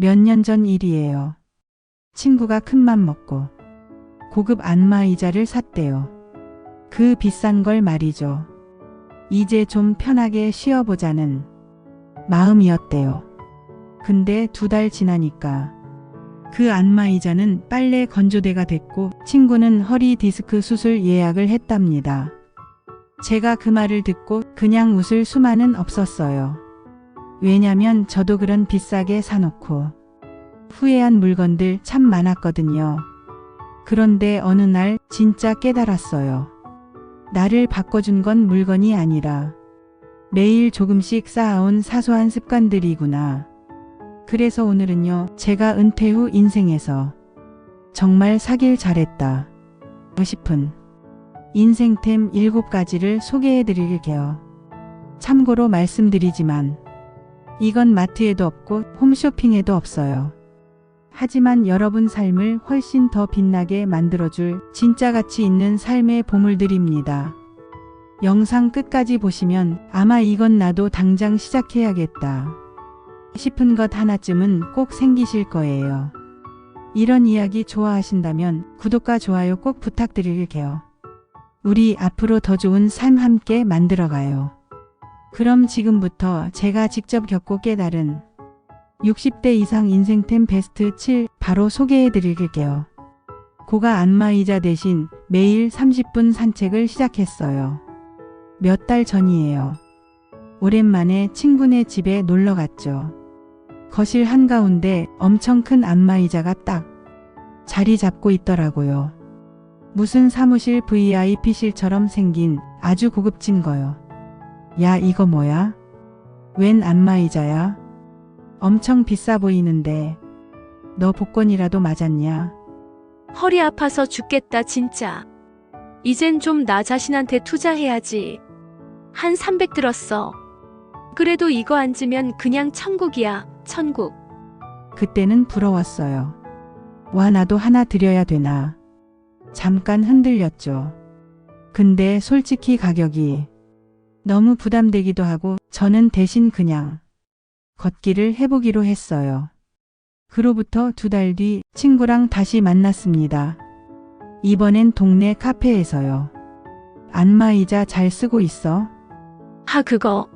몇 년 전 일이에요. 친구가 큰맘 먹고 고급 안마의자를 샀대요. 그 비싼 걸 말이죠. 이제 좀 편하게 쉬어보자는 마음이었대요. 근데 2달 지나니까 그 안마의자는 빨래 건조대가 됐고 친구는 허리 디스크 수술 예약을 했답니다. 제가 그 말을 듣고 그냥 웃을 수만은 없었어요. 왜냐면 저도 그런 비싸게 사놓고 후회한 물건들 참 많았거든요. 그런데 어느 날 진짜 깨달았어요. 나를 바꿔준 건 물건이 아니라 매일 조금씩 쌓아온 사소한 습관들이구나. 그래서 오늘은요, 제가 은퇴 후 인생에서 정말 사길 잘했다 싶은 인생템 7가지를 소개해 드릴게요. 참고로 말씀드리지만 이건 마트에도 없고 홈쇼핑에도 없어요. 하지만 여러분 삶을 훨씬 더 빛나게 만들어줄 진짜 가치 있는 삶의 보물들입니다. 영상 끝까지 보시면 아마 이건 나도 당장 시작해야겠다 싶은 것 하나쯤은 꼭 생기실 거예요. 이런 이야기 좋아하신다면 구독과 좋아요 꼭 부탁드릴게요. 우리 앞으로 더 좋은 삶 함께 만들어가요. 그럼 지금부터 제가 직접 겪고 깨달은 60대 이상 인생템 베스트 7 바로 소개해 드릴게요. 고가 안마의자 대신 매일 30분 산책을 시작했어요. 몇 달 전이에요. 오랜만에 친구네 집에 놀러 갔죠. 거실 한가운데 엄청 큰 안마의자가 딱 자리 잡고 있더라고요. 무슨 사무실 VIP실처럼 생긴 아주 고급진 거요. 야, 이거 뭐야? 웬 안마의자야? 엄청 비싸 보이는데 너 복권이라도 맞았냐? 허리 아파서 죽겠다 진짜. 이젠 좀 나 자신한테 투자해야지. 한 300 들었어. 그래도 이거 앉으면 그냥 천국이야, 천국. 그때는 부러웠어요. 와, 나도 하나 드려야 되나? 잠깐 흔들렸죠. 근데 솔직히 가격이 너무 부담되기도 하고 저는 대신 그냥 걷기를 해보기로 했어요. 그로부터 2달 뒤 친구랑 다시 만났습니다. 이번엔 동네 카페에서요. 안마의자 잘 쓰고 있어? 그거.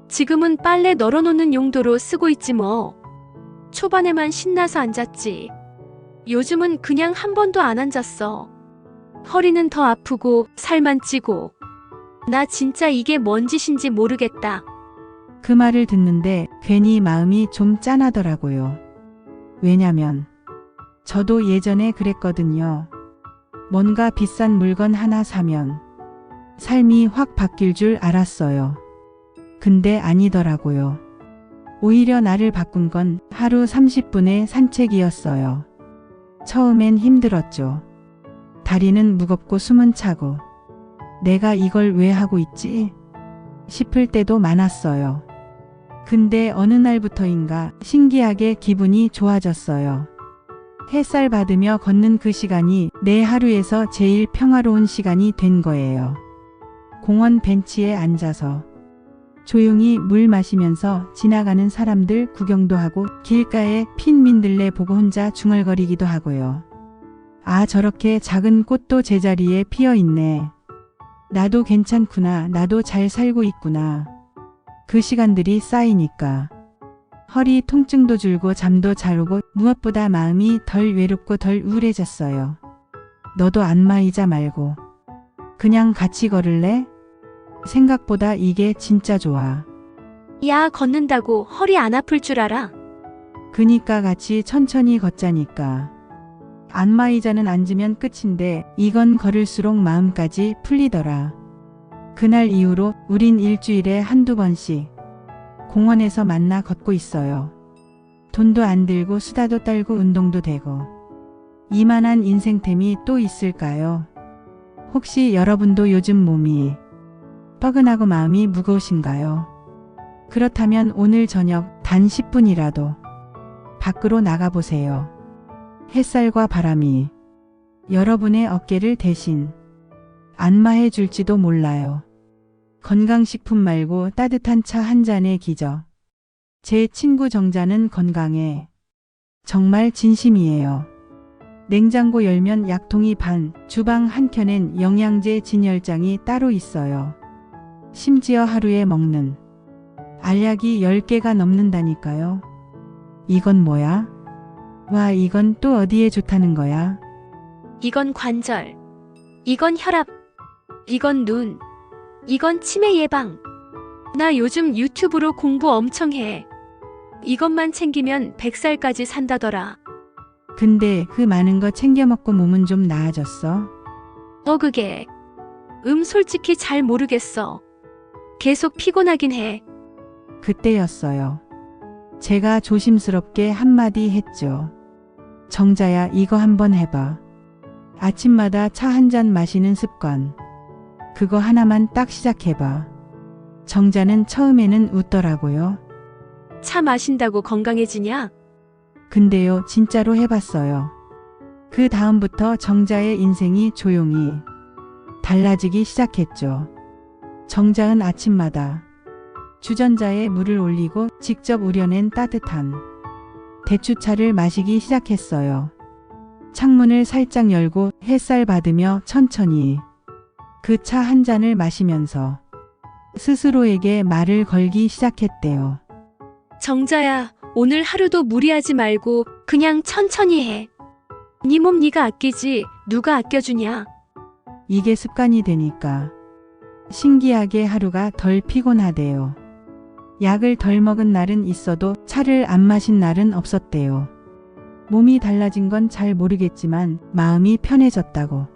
지금은 빨래 널어놓는 용도로 쓰고 있지 뭐. 초반에만 신나서 앉았지. 요즘은 그냥 한 번도 안 앉았어. 허리는 더 아프고 살만 찌고. 나 진짜 이게 뭔 짓인지 모르겠다. 그 말을 듣는데 괜히 마음이 좀 짠하더라고요. 왜냐면 저도 예전에 그랬거든요. 뭔가 비싼 물건 하나 사면 삶이 확 바뀔 줄 알았어요. 근데 아니더라고요. 오히려 나를 바꾼 건 하루 30분의 산책이었어요. 처음엔 힘들었죠. 다리는 무겁고 숨은 차고 내가 이걸 왜 하고 있지? 싶을 때도 많았어요. 근데 어느 날부터인가 신기하게 기분이 좋아졌어요. 햇살 받으며 걷는 그 시간이 내 하루에서 제일 평화로운 시간이 된 거예요. 공원 벤치에 앉아서 조용히 물 마시면서 지나가는 사람들 구경도 하고 길가에 핀 민들레 보고 혼자 중얼거리기도 하고요. 아, 저렇게 작은 꽃도 제자리에 피어 있네. 나도 괜찮구나. 나도 잘 살고 있구나. 그 시간들이 쌓이니까 허리 통증도 줄고 잠도 잘 오고 무엇보다 마음이 덜 외롭고 덜 우울해졌어요. 너도 안마의자 말고 그냥 같이 걸을래? 생각보다 이게 진짜 좋아. 야, 걷는다고 허리 안 아플 줄 알아? 그니까 같이 천천히 걷자니까. 안마의자는 앉으면 끝인데 이건 걸을수록 마음까지 풀리더라. 그날 이후로 우린 일주일에 한두 번씩 공원에서 만나 걷고 있어요. 돈도 안 들고 수다도 떨고 운동도 되고. 이만한 인생템이 또 있을까요? 혹시 여러분도 요즘 몸이 뻐근하고 마음이 무거우신가요? 그렇다면 오늘 저녁 단 10분이라도 밖으로 나가보세요. 햇살과 바람이 여러분의 어깨를 대신 안마해 줄지도 몰라요. 건강식품 말고 따뜻한 차 한 잔의 기적. 제 친구 정자는 건강에 정말 진심이에요. 냉장고 열면 약통이 반, 주방 한켠엔 영양제 진열장이 따로 있어요. 심지어 하루에 먹는 알약이 10개가 넘는다니까요. 이건 뭐야? 와, 이건 또 어디에 좋다는 거야? 이건 관절. 이건 혈압. 이건 눈. 이건 치매 예방. 나 요즘 유튜브로 공부 엄청 해. 이것만 챙기면 100살까지 산다더라. 근데 그 많은 거 챙겨 먹고 몸은 좀 나아졌어? 그게. 솔직히 잘 모르겠어. 계속 피곤하긴 해. 그때였어요. 제가 조심스럽게 한마디 했죠. 정자야, 이거 한번 해봐. 아침마다 차 한 잔 마시는 습관. 그거 하나만 딱 시작해봐. 정자는 처음에는 웃더라고요. 차 마신다고 건강해지냐? 근데요, 진짜로 해봤어요. 그 다음부터 정자의 인생이 조용히 달라지기 시작했죠. 정자은 아침마다 주전자에 물을 올리고 직접 우려낸 따뜻한 대추차를 마시기 시작했어요. 창문을 살짝 열고 햇살 받으며 천천히 그 차 한 잔을 마시면서 스스로에게 말을 걸기 시작했대요. 정자야, 오늘 하루도 무리하지 말고 그냥 천천히 해. 네 몸 네가 아끼지 누가 아껴주냐? 이게 습관이 되니까 신기하게 하루가 덜 피곤하대요. 약을 덜 먹은 날은 있어도 차를 안 마신 날은 없었대요. 몸이 달라진 건 잘 모르겠지만 마음이 편해졌다고.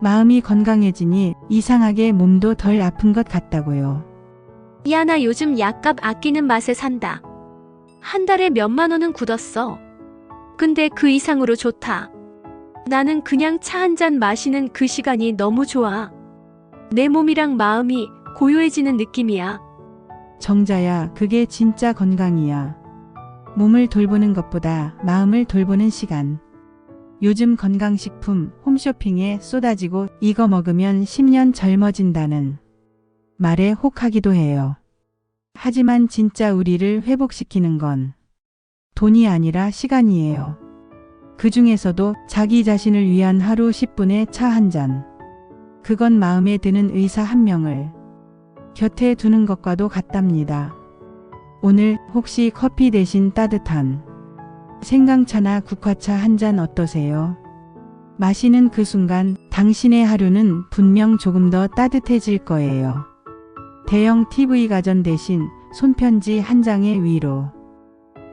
마음이 건강해지니 이상하게 몸도 덜 아픈 것 같다고요. 야, 나 요즘 약값 아끼는 맛에 산다. 한 달에 몇만 원은 굳었어. 근데 그 이상으로 좋다. 나는 그냥 차 한 잔 마시는 그 시간이 너무 좋아. 내 몸이랑 마음이 고요해지는 느낌이야. 정자야, 그게 진짜 건강이야. 몸을 돌보는 것보다 마음을 돌보는 시간. 요즘 건강식품 홈쇼핑에 쏟아지고 이거 먹으면 10년 젊어진다는 말에 혹하기도 해요. 하지만 진짜 우리를 회복시키는 건 돈이 아니라 시간이에요. 그 중에서도 자기 자신을 위한 하루 10분의 차 한 잔. 그건 마음에 드는 의사 한 명을 곁에 두는 것과도 같답니다. 오늘 혹시 커피 대신 따뜻한 생강차나 국화차 한 잔 어떠세요? 마시는 그 순간 당신의 하루는 분명 조금 더 따뜻해질 거예요. 대형 TV 가전 대신 손편지 한 장의 위로.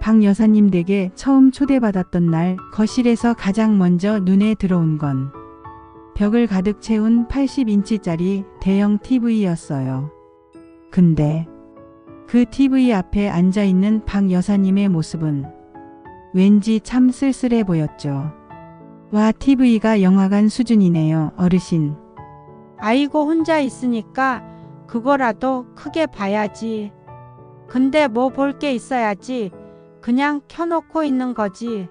박 여사님 댁에 처음 초대받았던 날 거실에서 가장 먼저 눈에 들어온 건 벽을 가득 채운 80인치짜리 대형 TV였어요. 근데 그 TV 앞에 앉아있는 박 여사님의 모습은 왠지 참 쓸쓸해 보였죠. 와, TV가 영화관 수준이네요, 어르신. 아이고, 혼자 있으니까 그거라도 크게 봐야지. 근데 뭐 볼 게 있어야지. 그냥 켜놓고 있는 거지.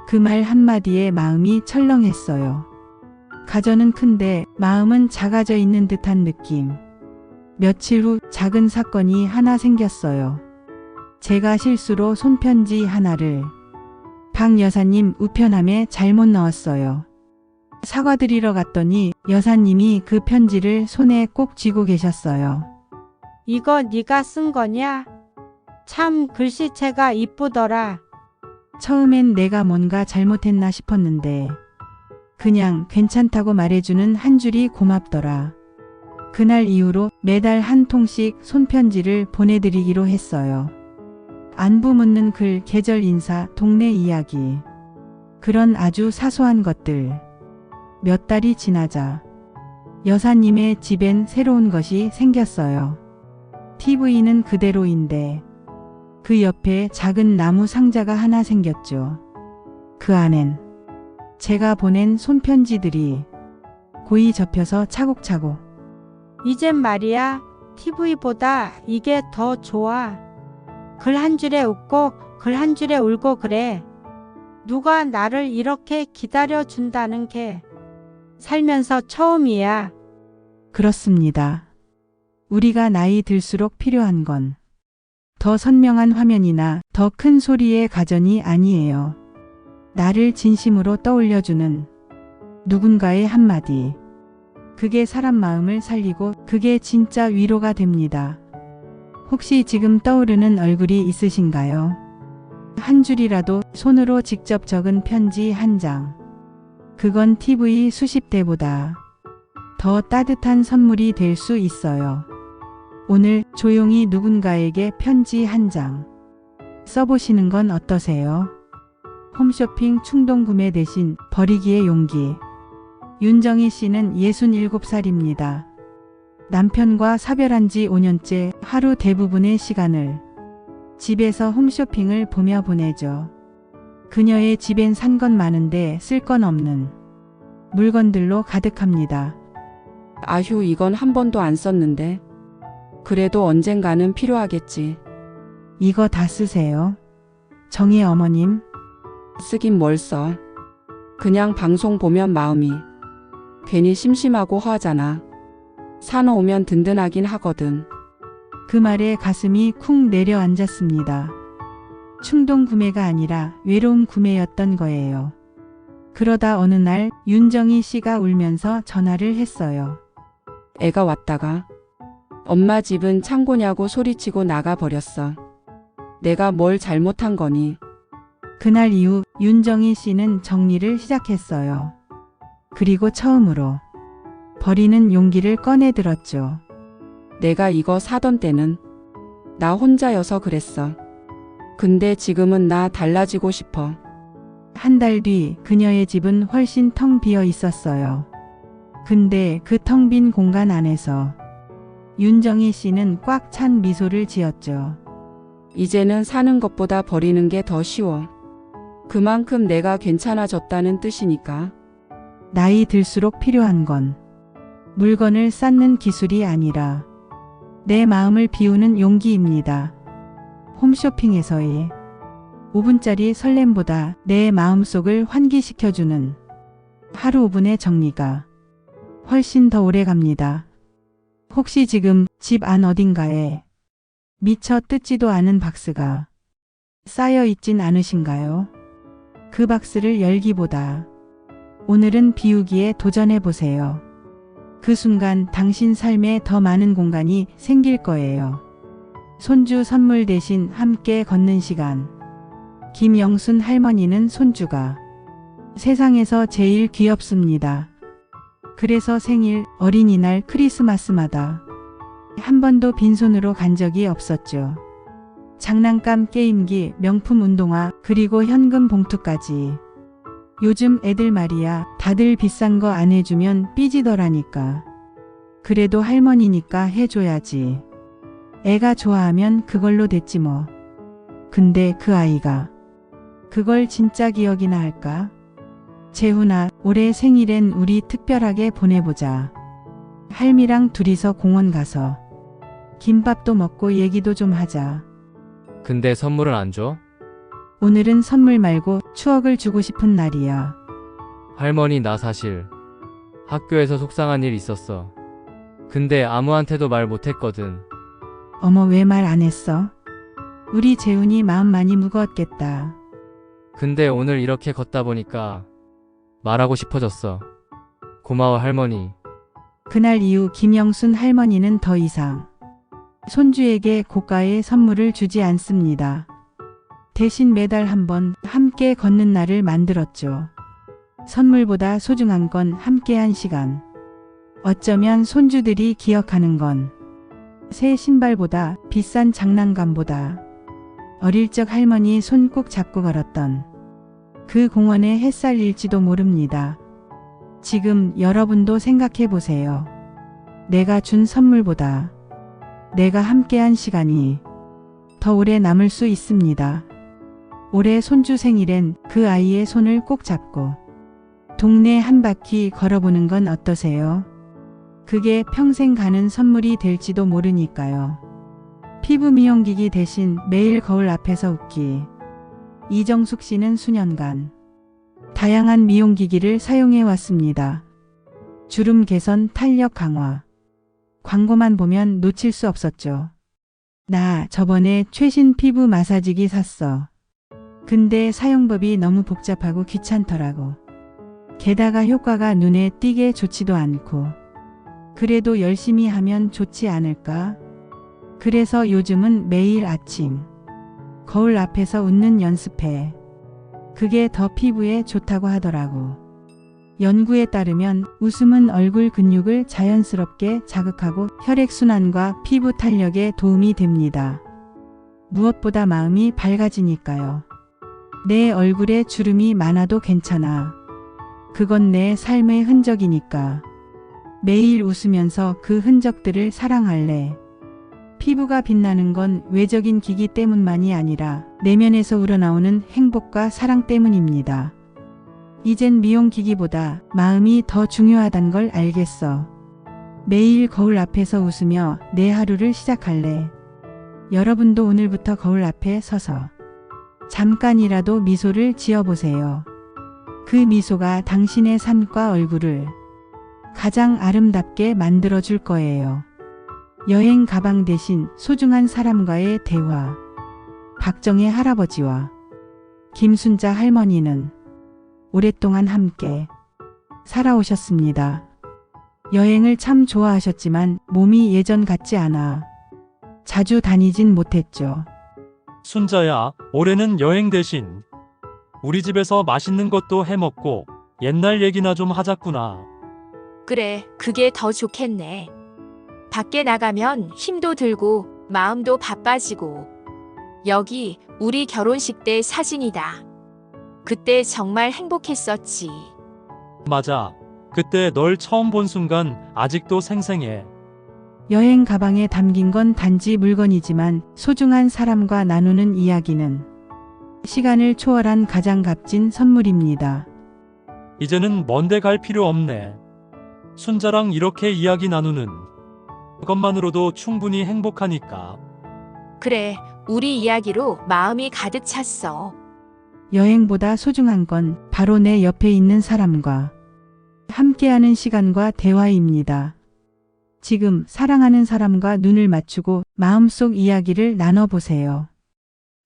그 말 한마디에 마음이 철렁했어요. 가전은 큰데 마음은 작아져 있는 듯한 느낌. 며칠 후 작은 사건이 하나 생겼어요. 제가 실수로 손편지 하나를 박 여사님 우편함에 잘못 넣었어요. 사과드리러 갔더니 여사님이 그 편지를 손에 꼭 쥐고 계셨어요. 이거 네가 쓴 거냐? 참 글씨체가 이쁘더라. 처음엔 내가 뭔가 잘못했나 싶었는데 그냥 괜찮다고 말해주는 한 줄이 고맙더라. 그날 이후로 매달 한 통씩 손편지를 보내드리기로 했어요. 안부 묻는 글, 계절 인사, 동네 이야기. 그런 아주 사소한 것들. 몇 달이 지나자 여사님의 집엔 새로운 것이 생겼어요. TV는 그대로인데 그 옆에 작은 나무 상자가 하나 생겼죠. 그 안엔 제가 보낸 손편지들이 고이 접혀서 차곡차곡. 이젠 말이야, TV보다 이게 더 좋아. 글 한 줄에 웃고 글 한 줄에 울고 그래. 누가 나를 이렇게 기다려준다는 게 살면서 처음이야. 그렇습니다. 우리가 나이 들수록 필요한 건 더 선명한 화면이나 더 큰 소리의 가전이 아니에요. 나를 진심으로 떠올려주는 누군가의 한마디. 그게 사람 마음을 살리고 그게 진짜 위로가 됩니다. 혹시 지금 떠오르는 얼굴이 있으신가요? 한 줄이라도 손으로 직접 적은 편지 한 장. 그건 TV 수십 대보다 더 따뜻한 선물이 될 수 있어요. 오늘 조용히 누군가에게 편지 한 장 써보시는 건 어떠세요? 홈쇼핑 충동 구매 대신 버리기의 용기. 윤정희 씨는 67살입니다. 남편과 사별한 지 5년째 하루 대부분의 시간을 집에서 홈쇼핑을 보며 보내죠. 그녀의 집엔 산 건 많은데 쓸 건 없는 물건들로 가득합니다. 아휴, 이건 한 번도 안 썼는데. 그래도 언젠가는 필요하겠지. 이거 다 쓰세요. 정희 어머님. 쓰긴 뭘 써. 그냥 방송 보면 마음이 괜히 심심하고 허하잖아. 사놓으면 든든하긴 하거든. 그 말에 가슴이 쿵 내려앉았습니다. 충동 구매가 아니라 외로움 구매였던 거예요. 그러다 어느 날 윤정희 씨가 울면서 전화를 했어요. 애가 왔다가 엄마 집은 창고냐고 소리치고 나가버렸어. 내가 뭘 잘못한 거니? 그날 이후 윤정희 씨는 정리를 시작했어요. 그리고 처음으로 버리는 용기를 꺼내들었죠. 내가 이거 사던 때는 나 혼자여서 그랬어. 근데 지금은 나 달라지고 싶어. 한 달 뒤 그녀의 집은 훨씬 텅 비어 있었어요. 근데 그 텅 빈 공간 안에서 윤정희 씨는 꽉 찬 미소를 지었죠. 이제는 사는 것보다 버리는 게 더 쉬워. 그만큼 내가 괜찮아졌다는 뜻이니까. 나이 들수록 필요한 건 물건을 쌓는 기술이 아니라 내 마음을 비우는 용기입니다. 홈쇼핑에서의 5분짜리 설렘보다 내 마음속을 환기시켜주는 하루 5분의 정리가 훨씬 더 오래 갑니다. 혹시 지금 집 안 어딘가에 미처 뜯지도 않은 박스가 쌓여 있진 않으신가요? 그 박스를 열기보다 오늘은 비우기에 도전해 보세요. 그 순간 당신 삶에 더 많은 공간이 생길 거예요. 손주 선물 대신 함께 걷는 시간. 김영순 할머니는 손주가 세상에서 제일 귀엽습니다. 그래서 생일, 어린이날, 크리스마스마다 한 번도 빈손으로 간 적이 없었죠. 장난감, 게임기, 명품 운동화, 그리고 현금 봉투까지. 요즘 애들 말이야, 다들 비싼 거 안 해주면 삐지더라니까. 그래도 할머니니까 해줘야지. 애가 좋아하면 그걸로 됐지 뭐. 근데 그 아이가 그걸 진짜 기억이나 할까? 재훈아, 올해 생일엔 우리 특별하게 보내보자. 할미랑 둘이서 공원 가서 김밥도 먹고 얘기도 좀 하자. 근데 선물은 안 줘? 오늘은 선물 말고 추억을 주고 싶은 날이야. 할머니, 나 사실 학교에서 속상한 일 있었어. 근데 아무한테도 말 못했거든. 어머, 왜 말 안 했어? 우리 재훈이 마음 많이 무거웠겠다. 근데 오늘 이렇게 걷다 보니까 말하고 싶어졌어. 고마워, 할머니. 그날 이후 김영순 할머니는 더 이상 손주에게 고가의 선물을 주지 않습니다. 대신 매달 한 번 함께 걷는 날을 만들었죠. 선물보다 소중한 건 함께한 시간. 어쩌면 손주들이 기억하는 건 새 신발보다 비싼 장난감보다 어릴 적 할머니 손 꼭 잡고 걸었던 그 공원의 햇살일지도 모릅니다. 지금 여러분도 생각해 보세요. 내가 준 선물보다 내가 함께한 시간이 더 오래 남을 수 있습니다. 올해 손주 생일엔 그 아이의 손을 꼭 잡고 동네 한 바퀴 걸어보는 건 어떠세요? 그게 평생 가는 선물이 될지도 모르니까요. 피부 미용기기 대신 매일 거울 앞에서 웃기. 이정숙 씨는 수년간 다양한 미용기기를 사용해 왔습니다. 주름 개선, 탄력 강화. 광고만 보면 놓칠 수 없었죠. 나 저번에 최신 피부 마사지기 샀어. 근데 사용법이 너무 복잡하고 귀찮더라고. 게다가 효과가 눈에 띄게 좋지도 않고. 그래도 열심히 하면 좋지 않을까? 그래서 요즘은 매일 아침 거울 앞에서 웃는 연습해. 그게 더 피부에 좋다고 하더라고. 연구에 따르면 웃음은 얼굴 근육을 자연스럽게 자극하고 혈액순환과 피부 탄력에 도움이 됩니다. 무엇보다 마음이 밝아지니까요. 내 얼굴에 주름이 많아도 괜찮아. 그건 내 삶의 흔적이니까. 매일 웃으면서 그 흔적들을 사랑할래. 피부가 빛나는 건 외적인 기기 때문만이 아니라 내면에서 우러나오는 행복과 사랑 때문입니다. 이젠 미용기기보다 마음이 더 중요하단 걸 알겠어. 매일 거울 앞에서 웃으며 내 하루를 시작할래. 여러분도 오늘부터 거울 앞에 서서 잠깐이라도 미소를 지어보세요. 그 미소가 당신의 삶과 얼굴을 가장 아름답게 만들어줄 거예요. 여행 가방 대신 소중한 사람과의 대화. 박정혜 할아버지와 김순자 할머니는 오랫동안 함께 살아오셨습니다. 여행을 참 좋아하셨지만 몸이 예전 같지 않아 자주 다니진 못했죠. 순자야, 올해는 여행 대신 우리 집에서 맛있는 것도 해먹고 옛날 얘기나 좀 하자꾸나. 그래, 그게 더 좋겠네. 밖에 나가면 힘도 들고 마음도 바빠지고. 여기 우리 결혼식 때 사진이다. 그때 정말 행복했었지. 맞아. 그때 널 처음 본 순간 아직도 생생해. 여행 가방에 담긴 건 단지 물건이지만 소중한 사람과 나누는 이야기는 시간을 초월한 가장 값진 선물입니다. 이제는 먼데 갈 필요 없네. 순자랑 이렇게 이야기 나누는 것만으로도 충분히 행복하니까. 그래, 우리 이야기로 마음이 가득 찼어. 여행보다 소중한 건 바로 내 옆에 있는 사람과 함께하는 시간과 대화입니다. 지금 사랑하는 사람과 눈을 맞추고 마음속 이야기를 나눠보세요.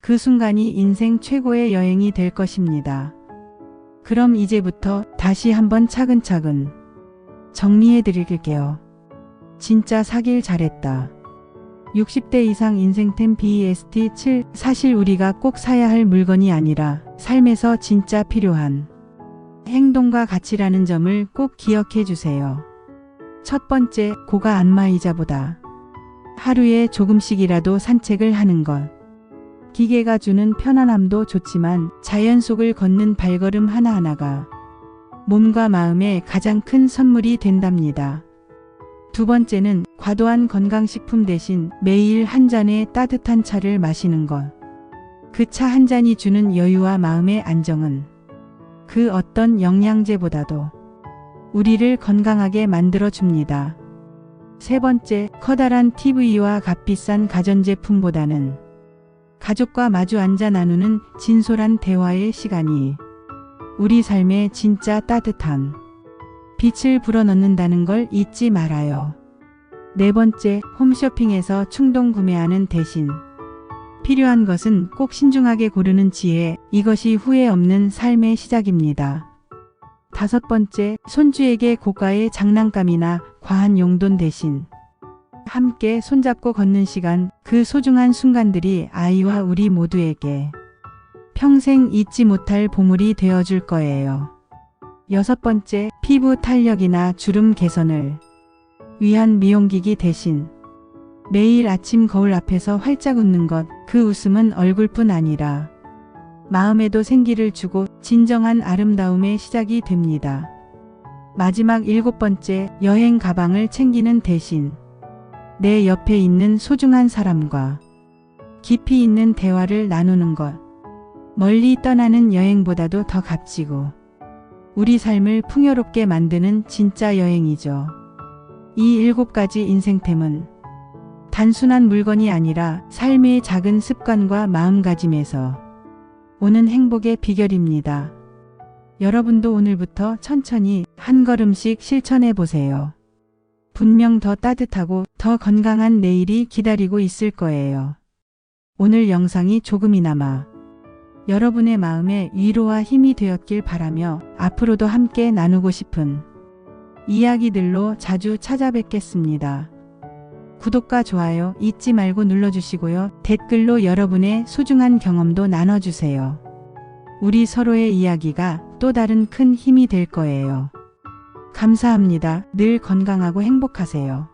그 순간이 인생 최고의 여행이 될 것입니다. 그럼 이제부터 다시 한번 차근차근 정리해 드릴게요. 진짜 사길 잘했다. 60대 이상 인생템 BEST 7. 사실 우리가 꼭 사야 할 물건이 아니라 삶에서 진짜 필요한 행동과 가치라는 점을 꼭 기억해 주세요. 첫 번째, 고가 안마의자보다 하루에 조금씩이라도 산책을 하는 것. 기계가 주는 편안함도 좋지만 자연 속을 걷는 발걸음 하나하나가 몸과 마음의 가장 큰 선물이 된답니다. 두 번째는 과도한 건강식품 대신 매일 한 잔의 따뜻한 차를 마시는 것. 그 차 한 잔이 주는 여유와 마음의 안정은 그 어떤 영양제보다도 우리를 건강하게 만들어줍니다. 세 번째, 커다란 TV와 값비싼 가전제품보다는 가족과 마주 앉아 나누는 진솔한 대화의 시간이 우리 삶에 진짜 따뜻한 빛을 불어넣는다는 걸 잊지 말아요. 네 번째, 홈쇼핑에서 충동 구매하는 대신 필요한 것은 꼭 신중하게 고르는 지혜, 이것이 후회 없는 삶의 시작입니다. 다섯 번째, 손주에게 고가의 장난감이나 과한 용돈 대신 함께 손잡고 걷는 시간, 그 소중한 순간들이 아이와 우리 모두에게 평생 잊지 못할 보물이 되어줄 거예요. 여섯 번째, 피부 탄력이나 주름 개선을 위한 미용기기 대신 매일 아침 거울 앞에서 활짝 웃는 것, 그 웃음은 얼굴뿐 아니라 마음에도 생기를 주고 진정한 아름다움의 시작이 됩니다. 마지막 일곱 번째, 여행 가방을 챙기는 대신 내 옆에 있는 소중한 사람과 깊이 있는 대화를 나누는 것. 멀리 떠나는 여행보다도 더 값지고 우리 삶을 풍요롭게 만드는 진짜 여행이죠. 이 7가지 인생템은 단순한 물건이 아니라 삶의 작은 습관과 마음가짐에서 오는 행복의 비결입니다. 여러분도 오늘부터 천천히 한 걸음씩 실천해 보세요. 분명 더 따뜻하고 더 건강한 내일이 기다리고 있을 거예요. 오늘 영상이 조금이나마 여러분의 마음에 위로와 힘이 되었길 바라며 앞으로도 함께 나누고 싶은 이야기들로 자주 찾아뵙겠습니다. 구독과 좋아요 잊지 말고 눌러주시고요. 댓글로 여러분의 소중한 경험도 나눠주세요. 우리 서로의 이야기가 또 다른 큰 힘이 될 거예요. 감사합니다. 늘 건강하고 행복하세요.